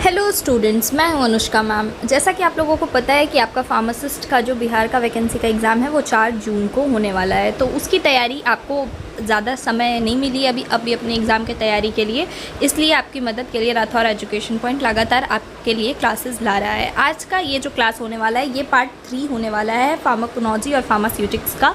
Hello students, मैं हूं Anushka ma'am. जैसा कि आप लोगों को पता है कि आपका फार्मासिस्ट का जो बिहार का वैकेंसी का एग्ज़ाम है वो 4 जून को होने वाला है, तो उसकी तैयारी आपको ज़्यादा समय नहीं मिली अभी अपने एग्ज़ाम की तैयारी के लिए। इसलिए आपकी मदद के लिए राठौर एजुकेशन पॉइंट लगातार आपके लिए क्लासेस ला रहा है। आज का ये जो क्लास होने वाला है ये पार्ट 3 होने वाला है फार्माकोलॉजी और फार्मास्यूटिक्स का।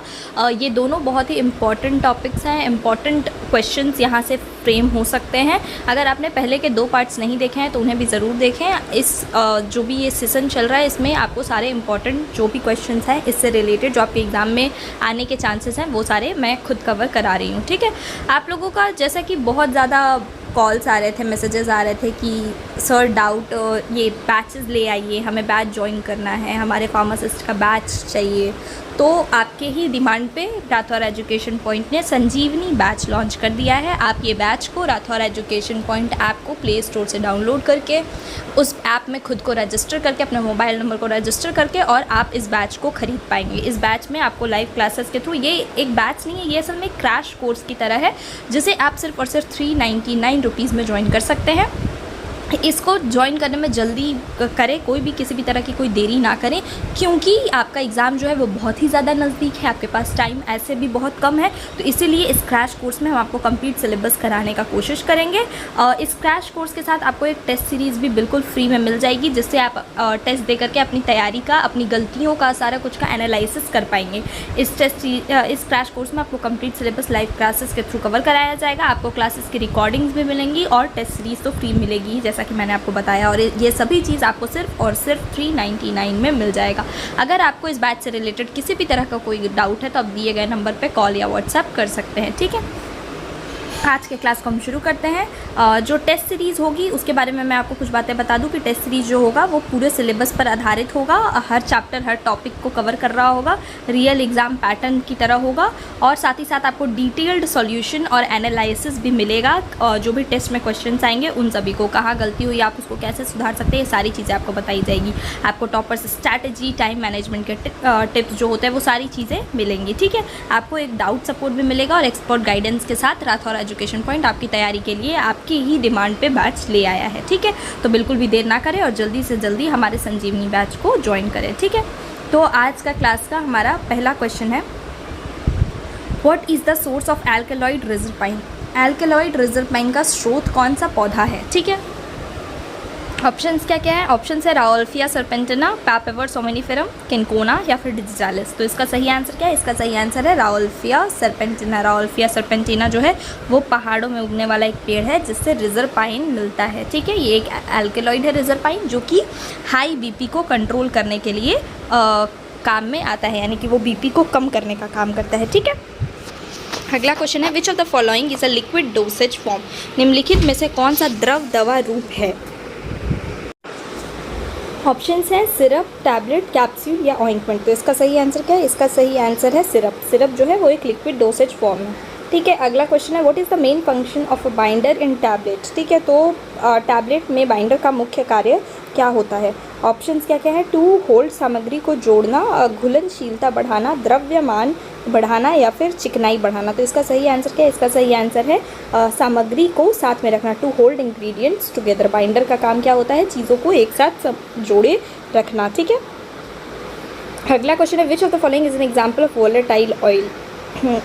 ये दोनों बहुत ही इम्पॉर्टेंट टॉपिक्स हैं, इम्पॉर्टेंट क्वेश्चंस यहाँ से फ्रेम हो सकते हैं। अगर आपने पहले के 2 पार्ट्स नहीं देखे हैं तो उन्हें भी ज़रूर देखें। इस जो भी ये सेशन चल रहा है इसमें आपको सारे इंपॉर्टेंट जो भी क्वेश्चंस हैं इससे रिलेटेड जो आपके एग्ज़ाम में आने के चांसेस हैं वो सारे मैं खुद कवर करा रही हूँ। ठीक है, आप लोगों का जैसा कि बहुत ज़्यादा कॉल्स आ रहे थे, मैसेजेस आ रहे थे कि सर डाउट ये बैचेस ले आइए, हमें बैच ज्वाइन करना है, हमारे फार्मासिस्ट का बैच चाहिए। तो आपके ही डिमांड पे राठौर एजुकेशन पॉइंट ने संजीवनी बैच लॉन्च कर दिया है। आप ये बैच को राठौर एजुकेशन पॉइंट ऐप को प्ले स्टोर से डाउनलोड करके उस ऐप में खुद को रजिस्टर करके अपने मोबाइल नंबर को रजिस्टर करके और आप इस बैच को ख़रीद पाएंगे। इस बैच में आपको लाइव क्लासेस के थ्रू, ये एक बैच नहीं है, ये असल में क्रैश कोर्स की तरह है जिसे आप सिर्फ और सिर्फ 399 रुपीज़ में ज्वाइन कर सकते हैं। इसको ज्वाइन करने में जल्दी करें, कोई भी किसी भी तरह की कोई देरी ना करें, क्योंकि आपका एग्ज़ाम जो है वो बहुत ही ज़्यादा नज़दीक है, आपके पास टाइम ऐसे भी बहुत कम है। तो इसीलिए इस क्रैश कोर्स में हम आपको कंप्लीट सिलेबस कराने का कोशिश करेंगे। इस क्रैश कोर्स के साथ आपको एक टेस्ट सीरीज़ भी बिल्कुल फ्री में मिल जाएगी, जिससे आप टेस्ट दे करके अपनी तैयारी का, अपनी गलतियों का, सारा कुछ का एनालिसिस कर पाएंगे। इस क्रैश कोर्स में आपको कंप्लीट सिलेबस लाइव क्लासेस के थ्रू कवर कराया जाएगा। आपको क्लासेस की रिकॉर्डिंग्स भी मिलेंगी और टेस्ट सीरीज़ तो फ्री मिलेगी जैसा कि मैंने आपको बताया। और ये सभी चीज़ आपको सिर्फ और सिर्फ 399 में मिल जाएगा। अगर आपको इस बैच से रिलेटेड किसी भी तरह का कोई डाउट है तो आप दिए गए नंबर पे कॉल या व्हाट्सएप कर सकते हैं। ठीक है, आज के क्लास को हम शुरू करते हैं। जो टेस्ट सीरीज़ होगी उसके बारे में मैं आपको कुछ बातें बता दूं कि टेस्ट सीरीज़ जो होगा वो पूरे सिलेबस पर आधारित होगा, हर चैप्टर हर टॉपिक को कवर कर रहा होगा, रियल एग्ज़ाम पैटर्न की तरह होगा और साथ ही साथ आपको डिटेल्ड सॉल्यूशन और एनालिसिस भी मिलेगा। जो भी टेस्ट में क्वेश्चन आएंगे उन सभी को, कहाँ गलती हुई, आप उसको कैसे सुधार सकते हैं, ये सारी चीज़ें आपको बताई जाएगी। आपको टॉपर्स स्ट्रैटेजी, टाइम मैनेजमेंट के टिप्स जो होते हैं वो सारी चीज़ें मिलेंगी। ठीक है, आपको एक डाउट सपोर्ट भी मिलेगा और एक्सपर्ट गाइडेंस के साथ राठौर एजुकेशन पॉइंट आपकी तैयारी के लिए आपकी ही डिमांड पे बैच ले आया है। ठीक है, तो बिल्कुल भी देर ना करें और जल्दी से जल्दी हमारे संजीवनी बैच को ज्वाइन करें। ठीक है, तो आज का क्लास का हमारा पहला क्वेश्चन है, what is the source of alkaloid reserpine. Alkaloid reserpine का स्रोत कौन सा पौधा है। ठीक है, ऑप्शंस क्या क्या है। ऑप्शन है राओल्फिया सर्पेंटिना, पापेवर सोमेनिफेरम, किनकोना या फिर डिजिटालिस। तो इसका सही आंसर क्या है। इसका सही आंसर है राओल्फिया सर्पेंटिना। राओल्फिया सर्पेंटिना जो है वो पहाड़ों में उगने वाला एक पेड़ है जिससे रिजरपाइन मिलता है। ठीक है, ये एक एल्केलॉइड है रिजरपाइन जो कि हाई बीपी को कंट्रोल करने के लिए काम में आता है, यानी कि वो बीपी को कम करने का काम करता है। ठीक है, अगला क्वेश्चन है, which of the following is a liquid dosage form. निम्नलिखित में से कौन सा द्रव दवा रूप है। ऑप्शंस हैं सिरप, टैबलेट, कैप्सूल या ऑइंटमेंट। तो इसका सही आंसर क्या है। इसका सही आंसर है सिरप। सिरप जो है वो एक लिक्विड डोसेज फॉर्म है। ठीक है, अगला क्वेश्चन है, what is the main function of a binder in tablet. ठीक है, तो टैबलेट में बाइंडर का मुख्य कार्य क्या होता है। ऑप्शंस क्या क्या है, टू होल्ड, सामग्री को जोड़ना, घुलनशीलता बढ़ाना, द्रव्यमान बढ़ाना या फिर चिकनाई बढ़ाना। तो इसका सही आंसर क्या है। इसका सही आंसर है सामग्री को साथ में रखना, to hold ingredients together. Binder का काम क्या होता है, चीज़ों को एक साथ जोड़े रखना। ठीक है, अगला क्वेश्चन है, which of the following is an example of volatile oil.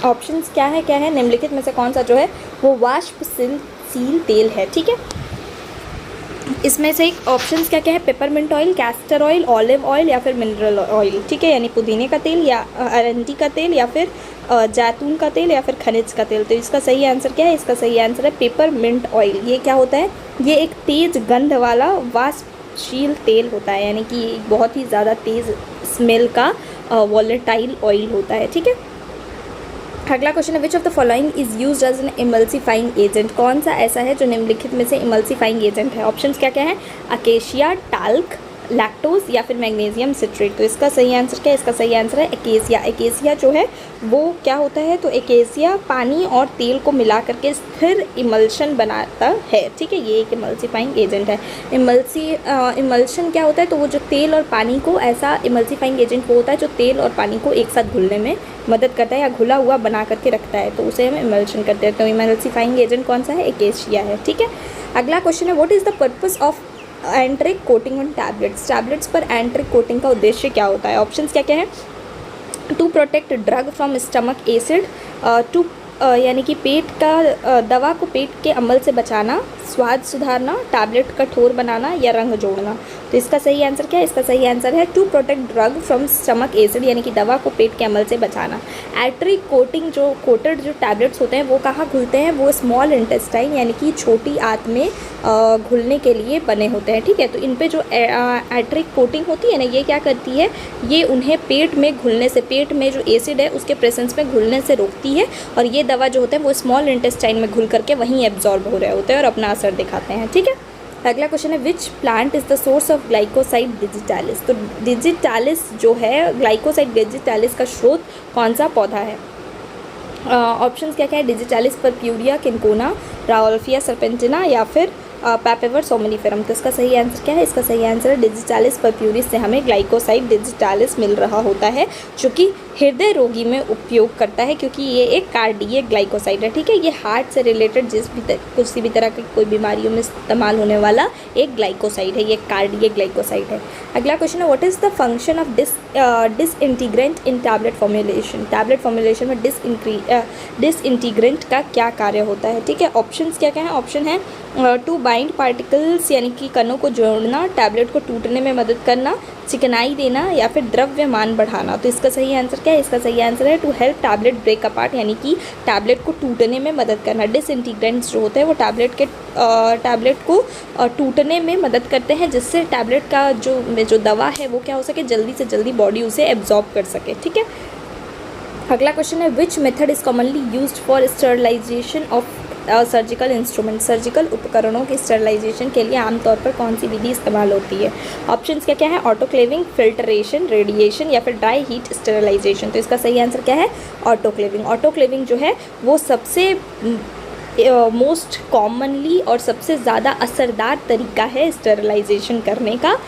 Options क्या है निम्नलिखित में से कौन सा जो है वो वाष्पशील तेल है। ठीक है, इसमें से एक ऑप्शंस क्या है, peppermint oil, castor oil, olive oil या फिर मिनरल ऑयल। ठीक है, यानी पुदीने का तेल या अरंडी का तेल या फिर जैतून का तेल या फिर खनिज का तेल। तो इसका सही आंसर क्या है। इसका सही आंसर है पेपरमिंट ऑयल। ये क्या होता है, ये एक तेज गंध वाला वाष्पशील तेल होता है, यानी कि बहुत ही ज़्यादा तेज़ स्मेल का वॉलेटाइल ऑयल होता है। ठीक है, अगला क्वेश्चन है, which of the following is used as an emulsifying agent. कौन सा ऐसा है जो निम्नलिखित में से इमल्सीफाइंग एजेंट है। ऑप्शंस क्या क्या है, अकेशिया, टाल्क, लैक्टोज या फिर मैग्नीशियम सिट्रेट। तो इसका सही आंसर क्या है। इसका सही आंसर है एकेसिया। एकेसिया जो है वो क्या होता है, तो एकेसिया पानी और तेल को मिला करके स्थिर इमल्शन बनाता है। ठीक है, ये एक इमल्सीफाइंग एजेंट है। इमल्शन क्या होता है, तो वो जो तेल और पानी को, ऐसा इमल्सीफाइंग एजेंट वो होता है जो तेल और पानी को एक साथ घुलने में मदद करता है या घुला हुआ बना करके रखता है, तो उसे हम इमल्शन करते हैं। तो इमल्सीफाइंग एजेंट कौन सा है, एकेशिया है। ठीक है, अगला क्वेश्चन है, what is the purpose of एंट्रिक coating on tablets, tablets पर एंट्रिक कोटिंग का उद्देश्य क्या होता है? ऑप्शंस क्या क्या है? To protect drug from stomach acid, to यानी कि पेट का दवा को पेट के अम्ल से बचाना, स्वाद सुधारना, टैबलेट कठोर बनाना या रंग जोड़ना। तो इसका सही आंसर क्या है? इसका सही आंसर है to protect drug from stomach acid, यानी कि दवा को पेट के अम्ल से बचाना। एंट्रिक कोटिंग जो कोटेड जो टैबलेट्स होते हैं वो कहाँ घुलते हैं? वो स्मॉल इंटेस्टाइन यानी कि छोटी आंत में घुलने के लिए बने होते हैं, ठीक है। तो इन पे जो एंट्रिक कोटिंग होती है ना, ये क्या करती है? ये उन्हें पेट में घुलने से, पेट में जो एसिड है उसके प्रेजेंस में घुलने से रोकती है, और ये दवा जो होते हैं वो स्मॉल इंटेस्टाइन में घुल करके वहीं एब्जॉर्ब हो रहे होते हैं और अपना असर दिखाते हैं, ठीक है। अगला क्वेश्चन है which plant is the source of glycoside digitalis. तो डिजिटालिस जो है, ग्लाइकोसाइड डिजिटालिस का स्रोत कौन सा पौधा है? ऑप्शंस क्या क्या है? डिजिटालिस परप्यूरिया, किनकोना, राओल्फिया सर्पेंटिना या फिर पैपेवर सोमनिफेरम। तो इसका सही आंसर क्या है? इसका सही आंसर है डिजिटालिस परप्यूरिस से हमें ग्लाइकोसाइड डिजिटालिस मिल रहा होता है, जो कि हृदय रोगी में उपयोग करता है, क्योंकि ये एक कार्डियक ग्लाइकोसाइड है, ठीक है। ये हार्ट से रिलेटेड किसी भी तरह की कोई बीमारियों में इस्तेमाल होने वाला एक ग्लाइकोसाइड है, ये कार्डियक ग्लाइकोसाइड है। अगला क्वेश्चन है what is the function of disintegrant in tablet formulation. Tablet formulation में डिसइंटीग्रेंट का क्या कार्य होता है, ठीक है। ऑप्शंस क्या क्या है? ऑप्शन है टू बाइंड पार्टिकल्स यानी कि कणों को जोड़ना, टैबलेट को टूटने में मदद करना, चिकनाई देना या फिर द्रव्यमान बढ़ाना। तो इसका सही आंसर क्या है? इसका सही आंसर है to help tablet break apart, यानी कि टैबलेट को टूटने में मदद करना। डिसइंटीग्रेंट्स जो होते हैं वो टैबलेट को टूटने में मदद करते हैं, जिससे टैबलेट का जो दवा है वो क्या हो सके, जल्दी से जल्दी बॉडी उसे एब्जॉर्ब कर सके, ठीक है। अगला क्वेश्चन है which method is commonly used for sterilisation of surgical instrument. Surgical उपकरणों के स्टरलाइजेशन के लिए आमतौर पर कौन सी विधि इस्तेमाल होती है? ऑप्शंस क्या क्या है? ऑटोक्लेविंग, फिल्ट्रेशन, रेडिएशन या फिर ड्राई हीट स्टरलाइजेशन। तो इसका सही आंसर क्या है? ऑटोक्लेविंग। ऑटोक्लेविंग जो है वो सबसे मोस्ट कॉमनली और सबसे ज़्यादा असरदार तरीका है स्टरलाइजेशन करने का।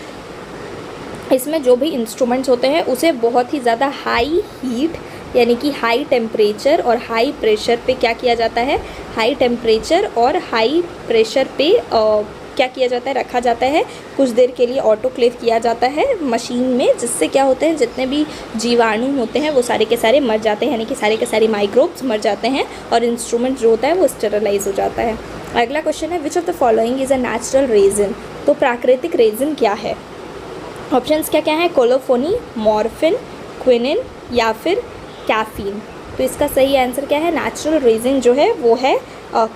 इसमें जो भी इंस्ट्रूमेंट्स होते हैं उसे बहुत ही ज़्यादा हाई हीट यानी कि हाई टेम्परेचर और हाई प्रेशर पे क्या किया जाता है? हाई टेम्परेचर और हाई प्रेशर पे क्या किया जाता है? रखा जाता है। कुछ देर के लिए ऑटोक्लेव किया जाता है मशीन में, जिससे क्या होते हैं, जितने भी जीवाणु होते हैं वो सारे के सारे मर जाते हैं, यानी कि सारे के सारे माइक्रोब्स मर जाते हैं और इंस्ट्रूमेंट जो होता है वो स्टेरलाइज हो जाता है। अगला क्वेश्चन है which of the following is a natural resin. तो प्राकृतिक रेजिन क्या है? ऑप्शंस क्या क्या है? कोलोफोनी, मॉर्फिन, क्विनिन या फिर कैफीन। तो इसका सही आंसर क्या है? नेचुरल रेजिन जो है वो है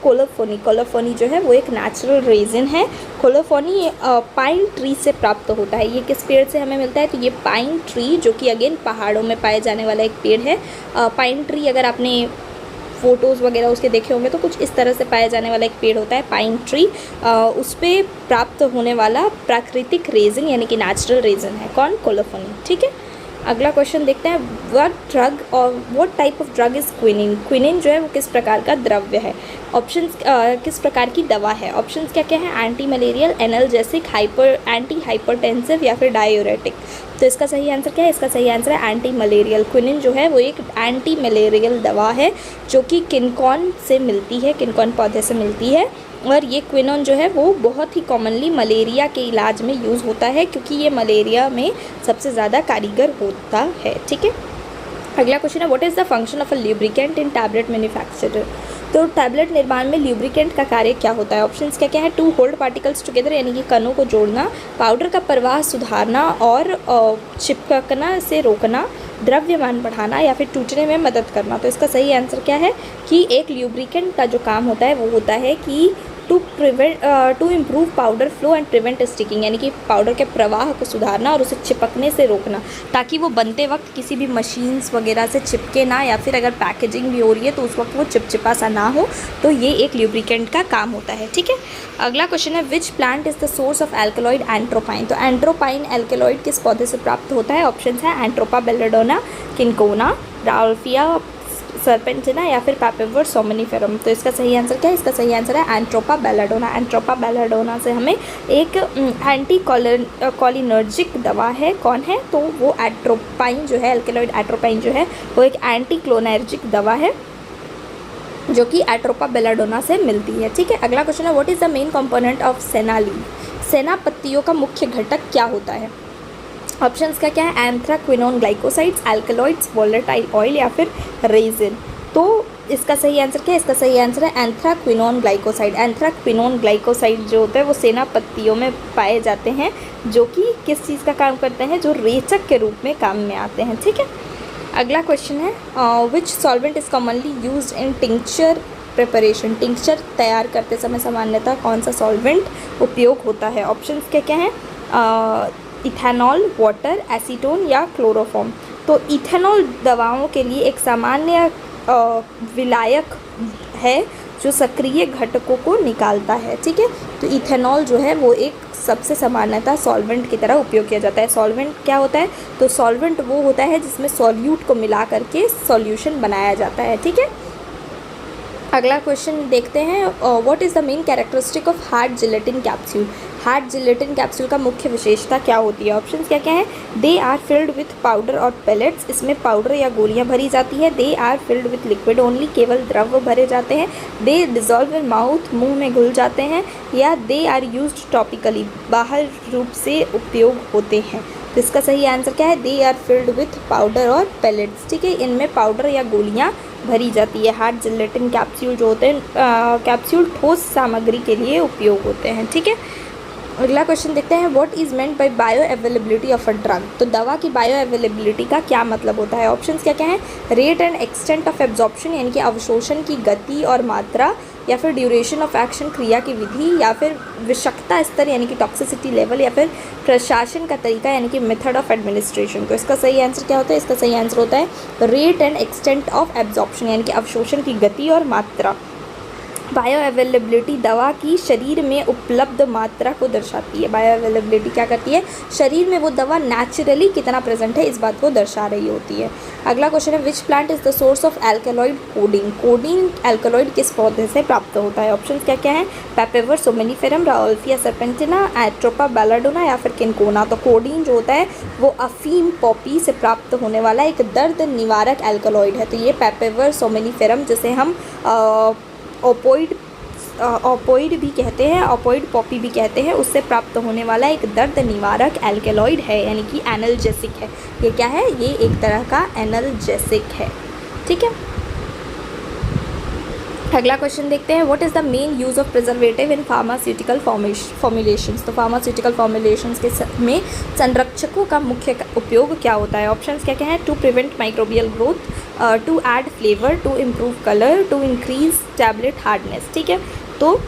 कोलोफोनी। कोलोफोनी जो है वो एक नेचुरल रेजिन है। कोलोफोनी पाइन ट्री से प्राप्त होता है। ये किस पेड़ से हमें मिलता है? तो ये पाइन ट्री, जो कि अगेन पहाड़ों में पाए जाने वाला एक पेड़ है। पाइन ट्री अगर आपने फ़ोटोज़ वगैरह उसके देखे होंगे तो कुछ इस तरह से पाया जाने वाला एक पेड़ होता है पाइन ट्री। उस पर प्राप्त होने वाला प्राकृतिक रेजिन यानी कि नेचुरल रेजिन है कौन? कोलोफोनी, ठीक है। अगला क्वेश्चन देखते हैं what type of drug is quinine. Quinine जो है वो किस प्रकार का द्रव्य है? ऑप्शंस किस प्रकार की दवा है? ऑप्शंस क्या क्या है? Anti malarial, analgesic, anti hypertensive या फिर डायूरेटिक। तो इसका सही आंसर क्या है? इसका सही आंसर है एंटी मलेरियल। क्विनिन जो है वो एक एंटी मलेरियल दवा है जो कि किनकॉन से मिलती है, किनकॉन पौधे से मिलती है। और ये क्विनोन जो है वो बहुत ही कॉमनली मलेरिया के इलाज में यूज़ होता है, क्योंकि ये मलेरिया में सबसे ज़्यादा कारीगर होता है, ठीक है। अगला क्वेश्चन है what is the function of a lubricant in tablet manufacture. तो टैबलेट निर्माण में ल्यूब्रिकेंट का कार्य क्या होता है? ऑप्शंस क्या क्या है? टू होल्ड पार्टिकल्स टुगेदर यानी कि कणों को जोड़ना, पाउडर का प्रवाह सुधारना और चिपकना से रोकना, द्रव्यमान बढ़ाना या फिर टूटने में मदद करना। तो इसका सही आंसर क्या है कि एक ल्यूब्रिकेंट का जो काम होता है वो होता है कि to improve powder flow and prevent sticking, यानी कि पाउडर के प्रवाह को सुधारना और उसे चिपकने से रोकना, ताकि वो बनते वक्त किसी भी मशीन्स वगैरह से चिपके ना, या फिर अगर पैकेजिंग भी हो रही है तो उस वक्त वो चिपचिपा सा ना हो। तो ये एक ल्यूब्रिकेंट का काम होता है, ठीक है। अगला क्वेश्चन है which plant is the source of alkaloid atropine. तो एंट्रोपाइन एल्कलॉइड किस पौधे से प्राप्त होता है? ऑप्शन है एंट्रोपा बेलेडोना, किनकोना, राउल्फिया सर्पेंटिना या फिर पैपेवर सोमनिफेरम। तो इसका सही आंसर क्या है? इसका सही आंसर है एंट्रोपा बेलेडोना। एंट्रोपा बेलेडोना से हमें एक एंटी कोलिनर्जिक दवा है कौन है? तो वो एट्रोपाइन जो है, एल्केलॉइड एट्रोपाइन जो है वो एक एंटी क्लोनर्जिक दवा है जो कि एट्रोपा बेलेडोना से मिलती है, ठीक है। अगला क्वेश्चन है what is the main component of senalin. सेनापत्तियों का मुख्य घटक क्या होता है? ऑप्शंस का क्या है? Anthraquinone glycosides, alkaloids, volatile oil या फिर रेजिन। तो इसका सही आंसर क्या है? इसका सही आंसर है एंथ्राक्विनोन ग्लाइकोसाइड। एंथ्राक्विनोन ग्लाइकोसाइड जो होता है वो सेनापत्तियों में पाए जाते हैं, जो कि किस चीज़ का काम करते हैं? जो रेचक के रूप में काम में आते हैं। ठीक है, अगला क्वेश्चन है which solvent is commonly used in tincture preparation. Tincture तैयार करते समय सामान्यतः कौन सा सॉल्वेंट उपयोग होता है? ऑप्शंस क्या क्या हैं? इथेनॉल, वाटर, एसीटोन या क्लोरोफॉर्म। तो इथेनॉल दवाओं के लिए एक सामान्य विलायक है जो सक्रिय घटकों को निकालता है। ठीक है, तो इथेनॉल जो है वो एक सबसे सामान्यतः सॉल्वेंट की तरह उपयोग किया जाता है। सॉल्वेंट क्या होता है? तो सॉल्वेंट वो होता है जिसमें सॉल्यूट को मिला करके सॉल्यूशन बनाया जाता है। ठीक है, अगला क्वेश्चन देखते हैं what is the main characteristic of hard gelatin capsule. Hard gelatin capsule का मुख्य विशेषता क्या होती है? ऑप्शंस क्या क्या है? They are filled with powder और पेलेट्स। इसमें पाउडर या गोलियां भरी जाती है। They are filled with liquid only, केवल द्रव भरे जाते हैं। दे डिजॉल्व इन माउथ, मुंह में घुल जाते हैं। या दे आर यूज्ड टॉपिकली, बाहर रूप से उपयोग होते हैं। तो इसका सही आंसर क्या है? They are filled with powder और पेलेट्स। ठीक है, इनमें पाउडर या गोलियां भरी जाती है। हार्ड जिलेटिन कैप्सूल जो होते हैं कैप्सूल ठोस सामग्री के लिए उपयोग होते हैं। ठीक है, अगला क्वेश्चन देखते हैं what is meant by bio availability of a drug. तो दवा की बायो अवेलेबिलिटी का क्या मतलब होता है? ऑप्शंस क्या क्या हैं? Rate and extent of absorption, यानी कि अवशोषण की गति और मात्रा, या फिर ड्यूरेशन ऑफ एक्शन, क्रिया की विधि, या फिर विषाक्तता स्तर यानी कि टॉक्सिसिटी लेवल, या फिर प्रशासन का तरीका यानी कि मेथड ऑफ एडमिनिस्ट्रेशन। तो इसका सही आंसर क्या होता है? इसका सही आंसर होता है rate and extent of absorption, यानी कि अवशोषण की गति और मात्रा। बायो अवेलेबिलिटी दवा की शरीर में उपलब्ध मात्रा को दर्शाती है। बायो अवेलेबिलिटी क्या करती है? शरीर में वो दवा नेचुरली कितना प्रेजेंट है इस बात को दर्शा रही होती है। अगला क्वेश्चन है which plant is the source of alkaloid codeine. Codeine alkaloid किस पौधे से प्राप्त होता है? ऑप्शन क्या क्या है? पेपेवर सोमेनिफेरम, राउल्फिया सर्पेंटिना, एट्रोपा बेलाडोना या फिर किनकोना। तो कोडीन जो होता है वो अफीम पॉपी से प्राप्त होने वाला एक दर्द निवारक एल्कलॉइड है। तो ये पेपेवर सोमेनिफेरम, जिसे हम ओपोइड भी कहते हैं, ओपोइड पॉपी भी कहते हैं, उससे प्राप्त होने वाला एक दर्द निवारक एल्केलॉइड है, यानी कि एनाल्जेसिक है। ये क्या है? ये एक तरह का एनाल्जेसिक है। ठीक है, अगला क्वेश्चन देखते हैं what is the main use of preservative in pharmaceutical formulations. तो फार्मास्यूटिकल फॉर्मुलेशंस के में संरक्षकों का मुख्य उपयोग क्या होता है? ऑप्शंस क्या क्या हैं? To prevent microbial growth, to add flavour, to improve colour, to increase tablet hardness. ठीक है, तो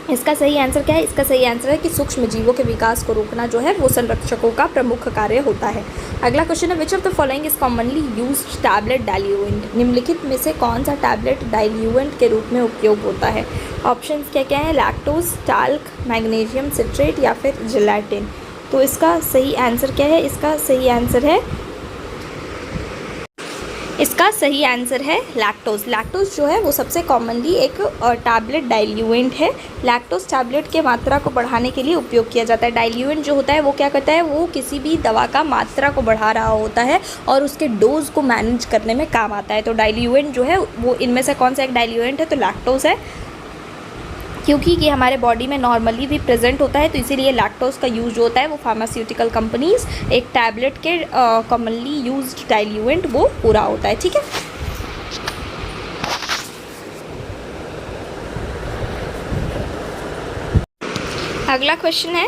इसका सही आंसर क्या है? इसका सही आंसर है कि सूक्ष्म जीवों के विकास को रोकना जो है वो संरक्षकों का प्रमुख कार्य होता है। अगला क्वेश्चन है which of the following is commonly used tablet diluent. निम्नलिखित में से कौन सा टैबलेट डाइल्यूएंट के रूप में उपयोग होता है? ऑप्शंस क्या क्या है? लैक्टोज, टाल्क, मैग्नीशियम सिट्रेट या फिर जिलेटिन। तो इसका सही आंसर क्या है? इसका सही आंसर है लैक्टोज। लैक्टोज जो है वो सबसे कॉमनली एक टैबलेट डाइल्यूएंट है। लैक्टोज टैबलेट के मात्रा को बढ़ाने के लिए उपयोग किया जाता है। डाइल्यूएंट जो होता है वो क्या करता है? वो किसी भी दवा का मात्रा को बढ़ा रहा होता है और उसके डोज को मैनेज करने में काम आता है। तो डाइल्यूएंट जो है वो इनमें से कौन सा एक डाइल्यूएंट है? तो लैक्टोज है, क्योंकि ये हमारे बॉडी में नॉर्मली भी प्रेजेंट होता है, तो इसीलिए लैक्टोज का यूज होता है वो फार्मास्यूटिकल कंपनीज एक टैबलेट के कॉमनली यूज्ड डाइल्यूएंट वो पूरा होता है। ठीक है, अगला क्वेश्चन है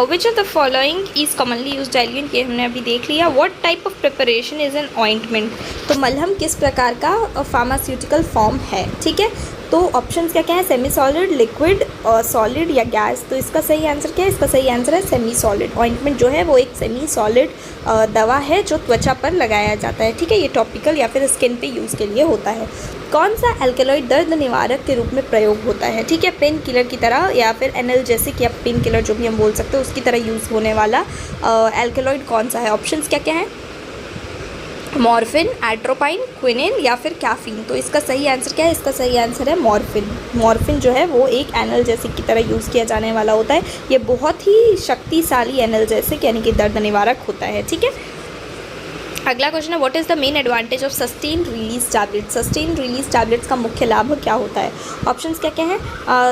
which of the following is commonly use diluent. ये हमने अभी देख लिया। What type of preparation is an ointment. तो मलहम किस प्रकार का फार्मास्यूटिकल फॉर्म है? ठीक है, तो ऑप्शंस क्या क्या है? सेमी सॉलिड, लिक्विड, सॉलिड या गैस। तो इसका सही आंसर क्या है? इसका सही आंसर है सेमी सॉलिड। ऑइंटमेंट जो है वो एक सेमी सॉलिड दवा है जो त्वचा पर लगाया जाता है। ठीक है, ये टॉपिकल या फिर स्किन पे यूज़ के लिए होता है। कौन सा एल्केलॉइड दर्द निवारक के रूप में प्रयोग होता है? ठीक है, पेन किलर की तरह या फिर एनाल्जेसिक या पेन किलर जो भी हम बोल सकते हैं उसकी तरह यूज़ होने वाला एल्केलॉइड कौन सा है? ऑप्शंस क्या क्या हैं? मॉर्फिन, एट्रोपाइन, क्विनिन या फिर कैफीन। तो इसका सही आंसर क्या है? इसका सही आंसर है मॉर्फिन। मॉर्फिन जो है वो एक एनाल्जेसिक की तरह यूज़ किया जाने वाला होता है। ये बहुत ही शक्तिशाली एनाल्जेसिक यानी कि दर्द निवारक होता है। ठीक है, अगला क्वेश्चन है what is the main advantage of sustained release tablet. Sustained release tablets का मुख्य लाभ क्या होता है? ऑप्शंस क्या क्या हैं?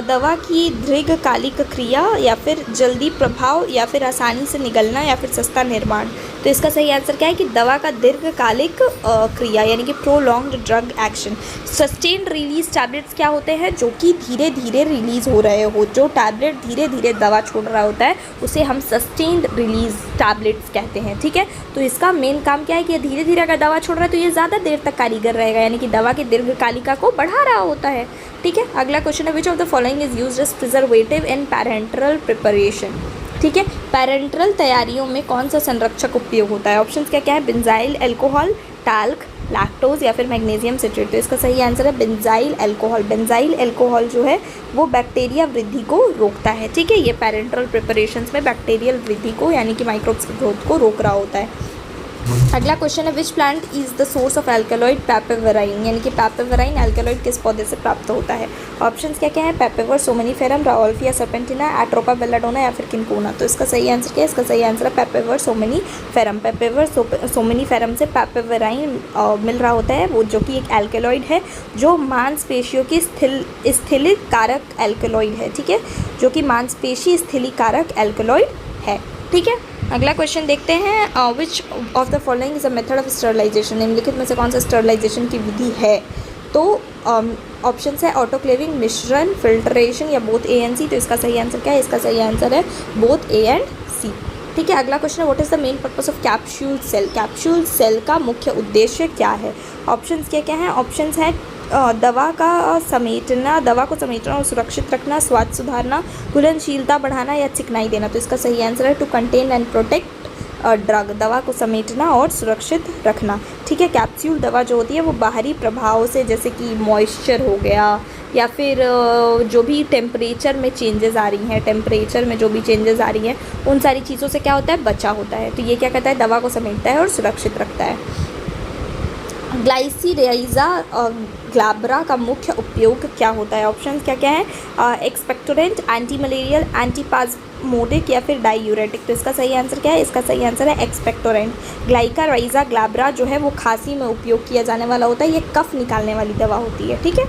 दवा की दीर्घकालिक क्रिया, या फिर जल्दी प्रभाव, या फिर आसानी से निगलना, या फिर सस्ता निर्माण। तो इसका सही आंसर क्या है कि दवा का दीर्घकालिक क्रिया यानी कि prolonged drug action. Sustained release tablets क्या होते हैं? जो कि धीरे धीरे रिलीज़ हो रहे हो, जो टैबलेट धीरे धीरे दवा छोड़ रहा होता है उसे हम सस्टेन्ड रिलीज टैबलेट्स कहते हैं। ठीक है, तो इसका मेन काम क्या है कि ये धीरे धीरे अगर दवा छोड़ रहा है तो ये ज़्यादा देर तक कारीगर रहेगा, यानी कि दवा की दीर्घकालिका को बढ़ा रहा होता है। ठीक है, अगला क्वेश्चन है which of the following is used as preservative in parenteral preparation. ठीक है, पैरेंटरल तैयारियों में कौन सा संरक्षक उपयोग होता है? ऑप्शन क्या क्या है? बेंजाइल अल्कोहल, टाल्क, लैक्टोज, या फिर मैग्नीशियम सिट्रेट। तो इसका सही आंसर है बेंजाइल अल्कोहल। बेंजाइल अल्कोहल जो है वो बैक्टीरिया वृद्धि को रोकता है। ठीक है, ये पैरेंटरल प्रिपरेशंस में बैक्टीरियल वृद्धि को यानी कि माइक्रोब्स की ग्रोथ को रोक रहा होता है। अगला क्वेश्चन है which plant is the source of alkaloid papaverine, यानी कि पैपेवराइन एल्केलॉइड किस पौधे से प्राप्त होता है? ऑप्शंस क्या क्या है? पेपेवर, सोमेनिफेरम, राओल्फिया सर्पेंटिना, एट्रोपा बेलाडोना, या फिर किनकोना। तो इसका सही आंसर क्या है? इसका सही आंसर है पेपेवर सोमेनिफेरम। पेपेवर सोमेनिफेरम से पैपेवराइन मिल रहा होता है, वो जो कि एक एल्केलॉइड है जो मांसपेशियों की स्थिलित कारक एल्केलॉइड है। ठीक है, जो कि मांसपेशी स्थिलीकारक एल्केलॉइड है। ठीक है, अगला क्वेश्चन देखते हैं which of the following is a method of sterilisation. निम्नलिखित में से कौन सा स्टरलाइजेशन की विधि है? तो ऑप्शन है ऑटोक्लेविंग, मिश्रण, फिल्ट्रेशन, या बोथ ए एंड सी। तो इसका सही आंसर क्या है? इसका सही आंसर है बोथ ए एंड सी। ठीक है, अगला क्वेश्चन है what is the main purpose of capsule shell. Capsule shell का मुख्य उद्देश्य क्या है? ऑप्शंस क्या क्या हैं? ऑप्शंस हैं दवा को समेटना और सुरक्षित रखना, स्वाद सुधारना, घुलनशीलता बढ़ाना, या चिकनाई देना। तो इसका सही आंसर है to contain and protect drug. दवा को समेटना और सुरक्षित रखना। ठीक है, कैप्सूल दवा जो होती है वो बाहरी प्रभाव से, जैसे कि मॉइस्चर हो गया, या फिर जो भी टेम्परेचर में चेंजेस आ रही हैं, टेम्परेचर में जो भी चेंजेस आ रही हैं उन सारी चीज़ों से क्या होता है? बचा होता है। तो ये क्या कहता है? दवा को समेटता है और सुरक्षित रखता है। ग्लाइसिराइजा ग्लाब्रा का मुख्य उपयोग क्या होता है? ऑप्शन क्या क्या है? एक्सपेक्टोरेंट, एंटी मलेरियल, एंटीपास्मोडिक, या फिर डायूरेटिक। तो इसका सही आंसर क्या है? इसका सही आंसर है एक्सपेक्टोरेंट। ग्लाइकाराइजा ग्लाब्रा जो है वो खांसी में उपयोग किया जाने वाला होता है, ये कफ निकालने वाली दवा होती है। ठीक है,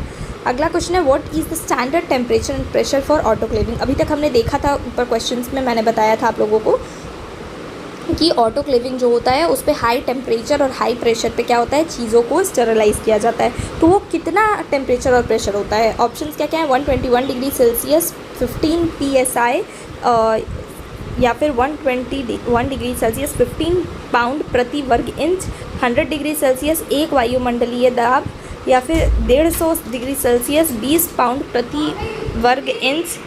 अगला क्वेश्चन है what is the standard temperature and pressure for autoclaving. अभी तक हमने देखा था ऊपर क्वेश्चंस में, मैंने बताया था आप लोगों को कि ऑटोक्लेविंग जो होता है उस पर हाई टेम्परेचर और हाई प्रेशर पे क्या होता है? चीज़ों को स्टेरलाइज किया जाता है। तो वो कितना टेम्परेचर और प्रेशर होता है? ऑप्शंस क्या क्या है? 121 डिग्री सेल्सियस, 15 PSI, या फिर 121 डिग्री सेल्सियस 15 पाउंड प्रति वर्ग इंच, 100 डिग्री सेल्सियस 1 वायुमंडलीय दाब, या फिर 150 डिग्री सेल्सियस 20 पाउंड प्रति वर्ग इंच,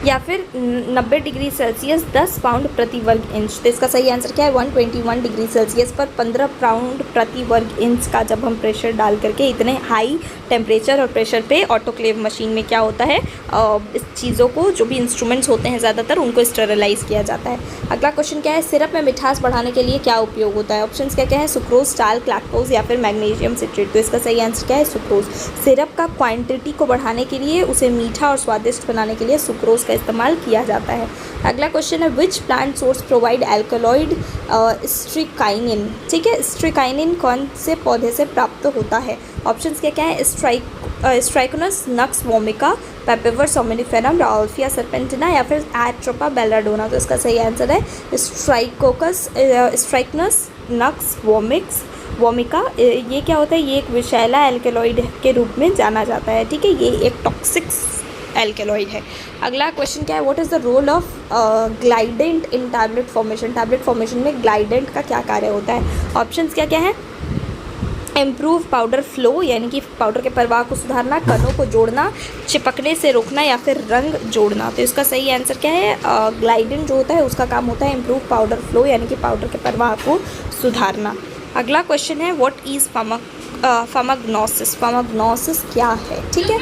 या फिर 90 डिग्री सेल्सियस 10 पाउंड प्रति वर्ग इंच। तो इसका सही आंसर क्या है? 121 डिग्री सेल्सियस पर 15 पाउंड प्रति वर्ग इंच का जब हम प्रेशर डाल करके इतने हाई टेम्परेचर और प्रेशर पे ऑटोक्लेव मशीन में क्या होता है? इस चीज़ों को, जो भी इंस्ट्रूमेंट्स होते हैं ज़्यादातर, उनको स्टेरलाइज किया जाता है। अगला क्वेश्चन क्या है? सिरप में मिठास बढ़ाने के लिए क्या उपयोग होता है? ऑप्शन क्या क्या है? सुक्रोज, टाल्क, लैक्टोज, या फिर मैग्नीशियम सिट्रेट। तो इसका सही आंसर क्या है? सुक्रोज। सिरप का क्वांटिटी को बढ़ाने के लिए, उसे मीठा और स्वादिष्ट बनाने के लिए सुक्रोज का इस्तेमाल किया जाता है। अगला क्वेश्चन है which plant source provide alkaloid strychnine. ठीक है, स्ट्रिकाइनिन कौन से पौधे से प्राप्त होता है? ऑप्शंस क्या क्या है? स्ट्राइकोनस, नक्स वोमिका, पेपेवर सोमेनिफेरम, राओल्फिया सर्पेंटिना, या फिर एट्रोपा बेलाडोना। तो इसका सही आंसर है स्ट्राइकोनस नक्स वोमिका। ये क्या होता है? ये एक विषैला एल्केलॉइड के रूप में जाना जाता है। ठीक है, ये एक टॉक्सिक एल्केलॉइड है। अगला क्वेश्चन क्या है? What is the role of glidant in tablet formation. Tablet formation में ग्लाइडेंट का क्या कार्य होता है? ऑप्शंस क्या क्या है? इम्प्रूव पाउडर फ्लो, यानी कि पाउडर के प्रवाह को सुधारना, कणों को जोड़ना, चिपकने से रोकना, या फिर रंग जोड़ना। तो इसका सही आंसर क्या है? ग्लाइडेंट जो होता है उसका काम होता है इम्प्रूव पाउडर फ्लो, यानी कि पाउडर के प्रवाह को सुधारना। अगला क्वेश्चन है व्हाट इज़ फार्माग्नोसिस। फार्माग्नोसिस क्या है? ठीक है,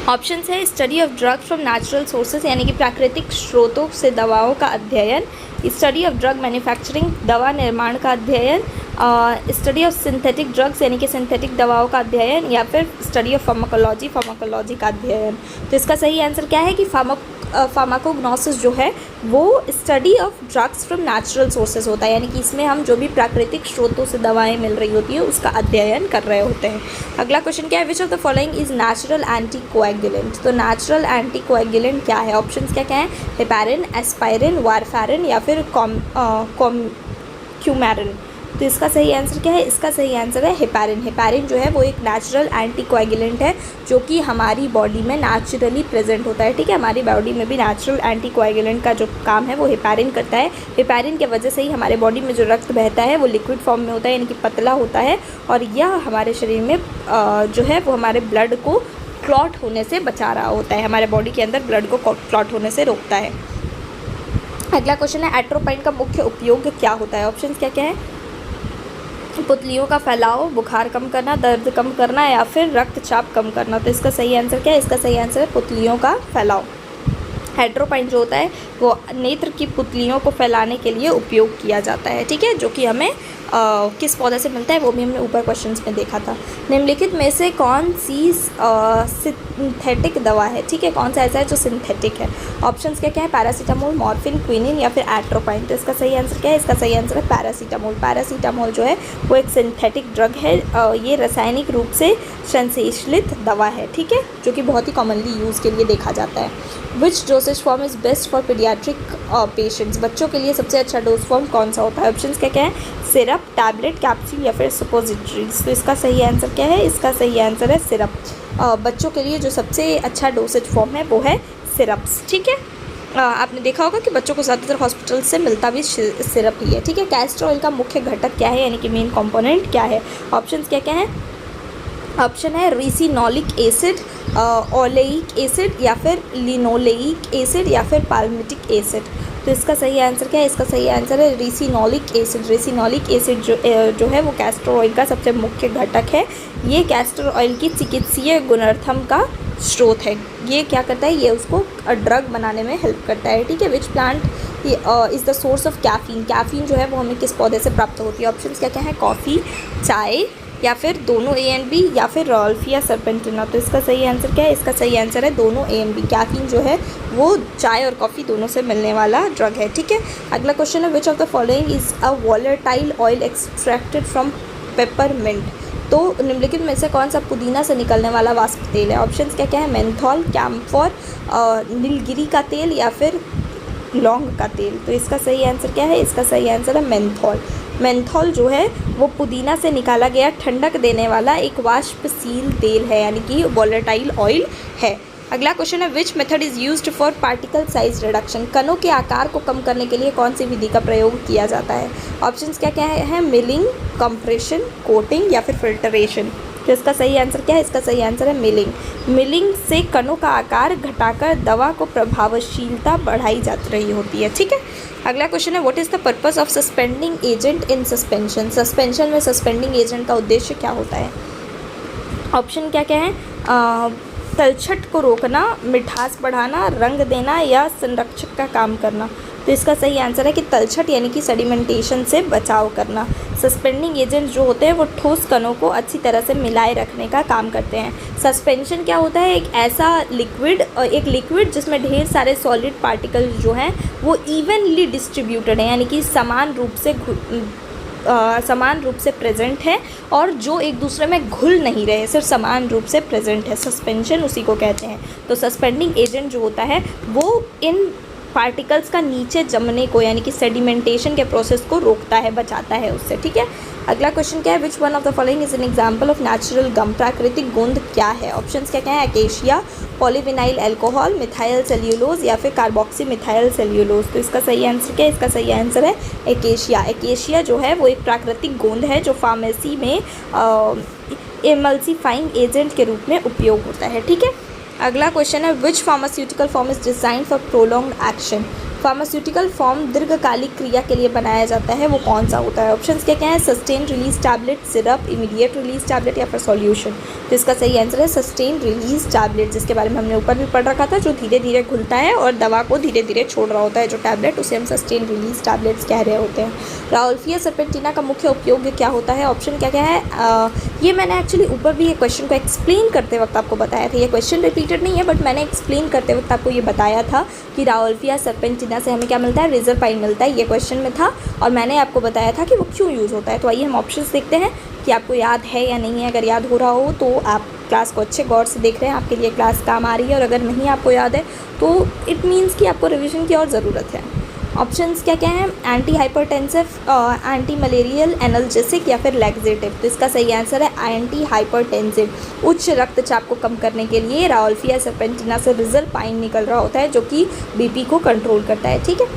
ऑप्शन है study of drugs from natural sources, यानी कि प्राकृतिक स्रोतों से दवाओं का अध्ययन, स्टडी ऑफ ड्रग मैन्युफैक्चरिंग, दवा निर्माण का अध्ययन, स्टडी ऑफ सिंथेटिक ड्रग्स यानी कि सिंथेटिक दवाओं का अध्ययन, या फिर स्टडी ऑफ फार्माकोलॉजी का अध्ययन। तो इसका सही आंसर क्या है कि फार्माकोग्नोसिस जो है वो study of drugs from natural sources होता है, यानी कि इसमें हम जो भी प्राकृतिक स्रोतों से दवाएं मिल रही होती है उसका अध्ययन कर रहे होते हैं। अगला क्वेश्चन क्या है, which of the following is natural anticoagulant. तो नेचुरल एंटीकोएगुलेंट क्या है, ऑप्शंस क्या क्या है, हेपारिन, एस्पायरिन, वारफेरिन या फिर क्यूमैरिन। तो इसका सही आंसर क्या है, इसका सही आंसर है हेपारिन। हेपारिन जो है वो एक नेचुरल एंटीकोएगुलेंट है जो कि हमारी बॉडी में नेचुरली प्रेजेंट होता है, ठीक है। हमारी बॉडी में भी नेचुरल एंटीकोएगुलेंट का जो काम है वो हेपारिन करता है। हेपारिन की वजह से ही हमारे बॉडी में जो रक्त बहता है वो लिक्विड फॉर्म में होता है, यानी कि पतला होता है, और यह हमारे शरीर में जो है वो हमारे ब्लड को क्लॉट होने से बचा रहा होता है, हमारे बॉडी के अंदर ब्लड को क्लॉट होने से रोकता है। अगला क्वेश्चन है, एट्रोपाइन का मुख्य उपयोग क्या होता है। ऑप्शन क्या क्या है, पुतलियों का फैलाव, बुखार कम करना, दर्द कम करना या फिर रक्तचाप कम करना। तो इसका सही आंसर क्या है, इसका सही आंसर है पुतलियों का फैलाव। एट्रोपाइन जो होता है वो नेत्र की पुतलियों को फैलाने के लिए उपयोग किया जाता है, ठीक है, जो कि हमें किस पौधे से मिलता है वो भी हमने ऊपर क्वेश्चंस में देखा था। निम्नलिखित में से कौन सी सिंथेटिक दवा है, ठीक है, कौन सा ऐसा है जो सिंथेटिक है। ऑप्शंस क्या क्या है, पैरासीटामोल, मॉर्फिन, क्विनिन या फिर एट्रोपाइन। तो इसका सही आंसर क्या है, इसका सही आंसर है पैरासीटामोल। पैरासीटामोल जो है वो एक सिंथेटिक ड्रग है, ये रासायनिक रूप से संश्लेषित दवा है, ठीक है, जो कि बहुत ही कॉमनली यूज़ के लिए देखा जाता है। Which dosage form is best for paediatric patients. बच्चों के लिए सबसे अच्छा डोज फॉर्म कौन सा होता है। ऑप्शंस क्या क्या है, सिरप, टैबलेट, कैप्सूल या फिर सुपोजिटरीज। तो इसका सही आंसर क्या है, इसका सही आंसर है सिरप। बच्चों के लिए जो सबसे अच्छा डोसेज फॉर्म है वो है सिरप्स, ठीक है। आपने देखा होगा कि बच्चों को ज़्यादातर हॉस्पिटल से मिलता भी सिरप ही है, ठीक है। कैस्टर ऑयल का मुख्य घटक क्या है, यानी कि मेन कंपोनेंट क्या है। ऑप्शंस क्या क्या है, ऑप्शन है रिसिनोलिक एसिड, ओलेइक एसिड या फिर लिनोलेइक एसिड या फिर पाल्मिटिक एसिड। तो इसका सही आंसर क्या है, इसका सही आंसर है रिसिनोलिक एसिड। रिसिनोलिक एसिड जो है वो कैस्टर ऑयल का सबसे मुख्य घटक है। ये कैस्टर ऑयल की चिकित्सीय गुणधर्म का स्रोत है। ये क्या करता है, ये उसको ड्रग बनाने में हेल्प करता है, ठीक है। Which plant is the source of caffeine. Caffeine जो है वो हमें किस पौधे से प्राप्त होती है। ऑप्शन क्या क्या है, कॉफ़ी, चाय या फिर दोनों ए एंड बी या फिर रॉल्फिया सर्पेंटिना। तो इसका सही आंसर क्या है, इसका सही आंसर है दोनों ए एंड बी। कैफीन जो है वो चाय और कॉफ़ी दोनों से मिलने वाला ड्रग है, ठीक है। अगला क्वेश्चन है, which of the following is a volatile oil extracted from peppermint. तो निम्नलिखित में से कौन सा पुदीना से निकलने वाला वाष्प तेल है। ऑप्शंस क्या क्या है, मेंथॉल, कैम्फोर, नीलगिरी का तेल या फिर लौंग का तेल। तो इसका सही आंसर क्या है, इसका सही आंसर है मेंथॉल। मेंथॉल जो है वो पुदीना से निकाला गया ठंडक देने वाला एक वाष्पशील तेल है, यानी कि वॉलेटाइल ऑयल है। अगला क्वेश्चन है, which method is used for particle size reduction. कणों के आकार को कम करने के लिए कौन सी विधि का प्रयोग किया जाता है। ऑप्शंस क्या क्या है, मिलिंग, कंप्रेशन, कोटिंग या फिर फिल्टरेशन। तो इसका सही आंसर क्या है, इसका सही आंसर है मिलिंग। मिलिंग से कणों का आकार घटाकर दवा को प्रभावशीलता बढ़ाई जा रही होती है, ठीक है। अगला क्वेश्चन है, what is the purpose of suspending agent in suspension. Suspension में सस्पेंडिंग एजेंट का उद्देश्य क्या होता है। ऑप्शन क्या क्या है, तलछट को रोकना, मिठास बढ़ाना, रंग देना या संरक्षक का काम करना। तो इसका सही आंसर है कि तलछट यानी कि सेडिमेंटेशन से बचाव करना। सस्पेंडिंग एजेंट जो होते हैं वो ठोस कणों को अच्छी तरह से मिलाए रखने का काम करते हैं। सस्पेंशन क्या होता है, एक ऐसा लिक्विड जिसमें ढेर सारे सॉलिड पार्टिकल्स जो हैं वो इवनली डिस्ट्रीब्यूटेड हैं, यानी कि समान रूप से प्रेजेंट है और जो एक दूसरे में घुल नहीं रहे, सिर्फ समान रूप से प्रेजेंट है। सस्पेंशन उसी को कहते हैं। तो सस्पेंडिंग एजेंट जो होता है वो इन पार्टिकल्स का नीचे जमने को यानी कि सेडिमेंटेशन के प्रोसेस को रोकता है, बचाता है उससे, ठीक है। अगला क्वेश्चन क्या है, which one of the following is an example of natural gum. प्राकृतिक गोंद क्या है। ऑप्शंस क्या क्या है, acacia, polyvinyl alcohol, methyl cellulose या फिर कार्बोक्सी मिथाइल सेल्यूलोज। तो इसका सही आंसर क्या है, इसका सही आंसर है एकेशिया। एकेशिया जो है वो एक प्राकृतिक गोंद है जो फार्मेसी में एमल्सीफाइंग एजेंट के रूप में उपयोग होता है, ठीक है। अगला क्वेश्चन है, which pharmaceutical form is design for prolonged action. Pharmaceutical form दीर्घकालिक क्रिया के लिए बनाया जाता है वो कौन सा होता है? ऑप्शंस क्या क्या है? Sustain release tablet, syrup, immediate release tablet या फिर सॉल्यूशन। तो इसका सही आंसर है सस्टेन रिलीज टैबलेट, जिसके बारे में हमने ऊपर भी पढ़ रखा था, जो धीरे धीरे घुलता है और दवा को धीरे धीरे छोड़ रहा होता है जो टैबलेट, उसे हम सस्टेन रिलीज टैबलेट्स कह रहे होते हैं। राउल्फिया सर्पेंटिना का मुख्य उपयोग क्या होता है? ऑप्शन क्या क्या है? ये मैंने एक्चुअली ऊपर भी ये क्वेश्चन को एक्सप्लेन करते वक्त आपको बताया था, ये क्वेश्चन रिपीटेड नहीं है बट मैंने एक्सप्लेन करते वक्त आपको ये बताया था कि राउल्फिया सर्पेंटिना से हमें क्या मिलता है? रिजरपाइन मिलता है। ये क्वेश्चन में था और मैंने आपको बताया था कि वो क्यों यूज़ होता है। तो आइए हम ऑप्शंस देखते हैं कि आपको याद है या नहीं है। अगर याद हो रहा हो तो आप क्लास को अच्छे गौर से देख रहे हैं, आपके लिए क्लास काम आ रही है, और अगर नहीं आपको याद है तो इट मीन्स कि आपको रिविज़न की और ज़रूरत है। ऑप्शंस क्या क्या हैं? Anti hypertensive, anti malarial, analgesic या फिर लैक्सेटिव। तो इसका सही आंसर है एंटी हाइपरटेंसिव। उच्च रक्तचाप को कम करने के लिए राउल्फिया सर्पेंटिना से रिजरपाइन निकल रहा होता है जो कि बीपी को कंट्रोल करता है। ठीक है,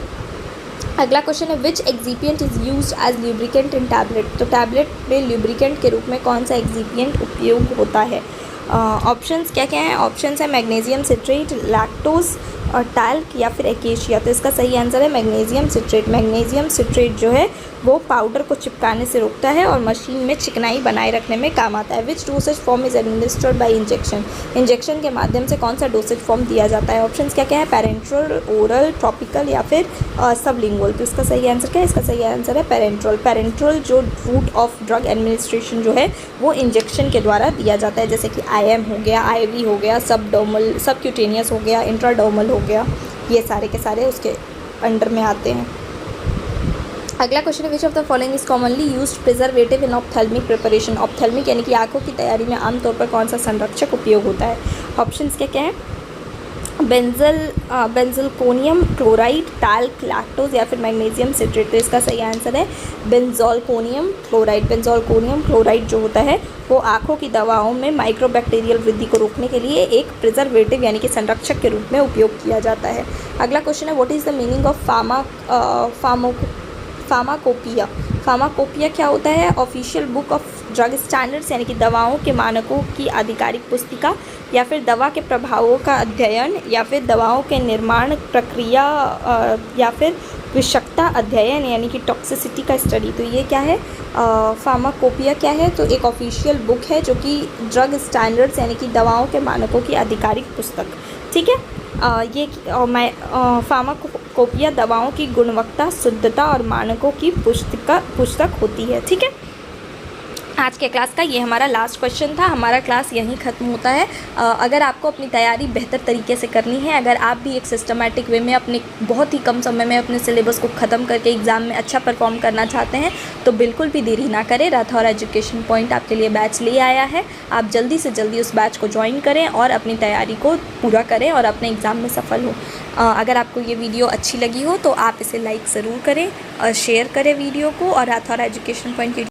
अगला क्वेश्चन है which excipient is used as lubricant in tablet. तो टैबलेट में ल्यूब्रिकेंट के रूप में कौन सा एक्सिपिएंट उपयोग होता है? ऑप्शंस क्या क्या हैं? ऑप्शंस है मैग्नीशियम सिट्रेट, लैक्टोज और टैल्क या फिर एकेशिया। तो इसका सही आंसर है मैग्नीशियम सिट्रेट। मैग्नीशियम सिट्रेट जो है वो पाउडर को चिपकाने से रोकता है और मशीन में चिकनाई बनाए रखने में काम आता है। Which dosage form is administered by injection. Injection के माध्यम से कौन सा डोसेज फॉर्म दिया जाता है? ऑप्शंस क्या क्या है? पैरेंट्रल, ओरल, टॉपिकल या फिर सबलिंगुअल। तो इसका सही आंसर क्या है? इसका सही आंसर है पैरेंट्रल। पैरेंट्रल जो रूट ऑफ ड्रग एडमिनिस्ट्रेशन जो है वो इंजेक्शन के द्वारा दिया जाता है, जैसे कि IM हो गया, IV हो गया, सबडर्मल, सबक्यूटेनियस हो गया, इंट्राडर्मल हो गया, ये सारे के सारे उसके अंडर में आते हैं। अगला क्वेश्चन है which of the following is commonly used preservative in ophthalmic preparation. Ophthalmic यानी कि आंखों की तैयारी में आमतौर पर कौन सा संरक्षक उपयोग होता है? ऑप्शंस क्या क्या है? बेंजलकोनियम क्लोराइड, टैल्क, लैक्टोज या फिर मैग्नीशियम सिट्रेट। तो इसका सही आंसर है बेंजोलकोनियम क्लोराइड। बेंजोलकोनियम क्लोराइड जो होता है वो आँखों की दवाओं में माइक्रोबैक्टीरियल वृद्धि को रोकने के लिए एक प्रिजर्वेटिव यानी कि संरक्षक के रूप में उपयोग किया जाता है। अगला क्वेश्चन है what is the meaning of pharmacopoeia. Pharmacopoeia क्या होता है? Official book of drug standards यानी कि दवाओं के मानकों की आधिकारिक पुस्तिका, या फिर दवा के प्रभावों का अध्ययन, या फिर दवाओं के निर्माण प्रक्रिया, या फिर विषाक्तता अध्ययन यानी कि टॉक्सिसिटी का स्टडी। तो ये क्या है? फार्माकोपिया क्या है? तो एक ऑफिशियल बुक है जो कि ड्रग स्टैंडर्ड्स यानी कि दवाओं के मानकों की आधिकारिक पुस्तक। ठीक है, फार्माकोपिया दवाओं की गुणवत्ता, शुद्धता और मानकों की पुस्तक होती है। ठीक है, आज के क्लास का ये हमारा लास्ट क्वेश्चन था। हमारा क्लास यहीं ख़त्म होता है। अगर आपको अपनी तैयारी बेहतर तरीके से करनी है, अगर आप भी एक सिस्टमेटिक वे में अपने बहुत ही कम समय में अपने सिलेबस को ख़त्म करके एग्ज़ाम में अच्छा परफॉर्म करना चाहते हैं तो बिल्कुल भी देरी ना करें। राठौर एजुकेशन पॉइंट आपके लिए बैच ले आया है। आप जल्दी से जल्दी उस बैच को ज्वाइन करें और अपनी तैयारी को पूरा करें और अपने एग्ज़ाम में सफल हो। अगर आपको ये वीडियो अच्छी लगी हो तो आप इसे लाइक ज़रूर करें और शेयर करें वीडियो को, और राठौर एजुकेशन पॉइंट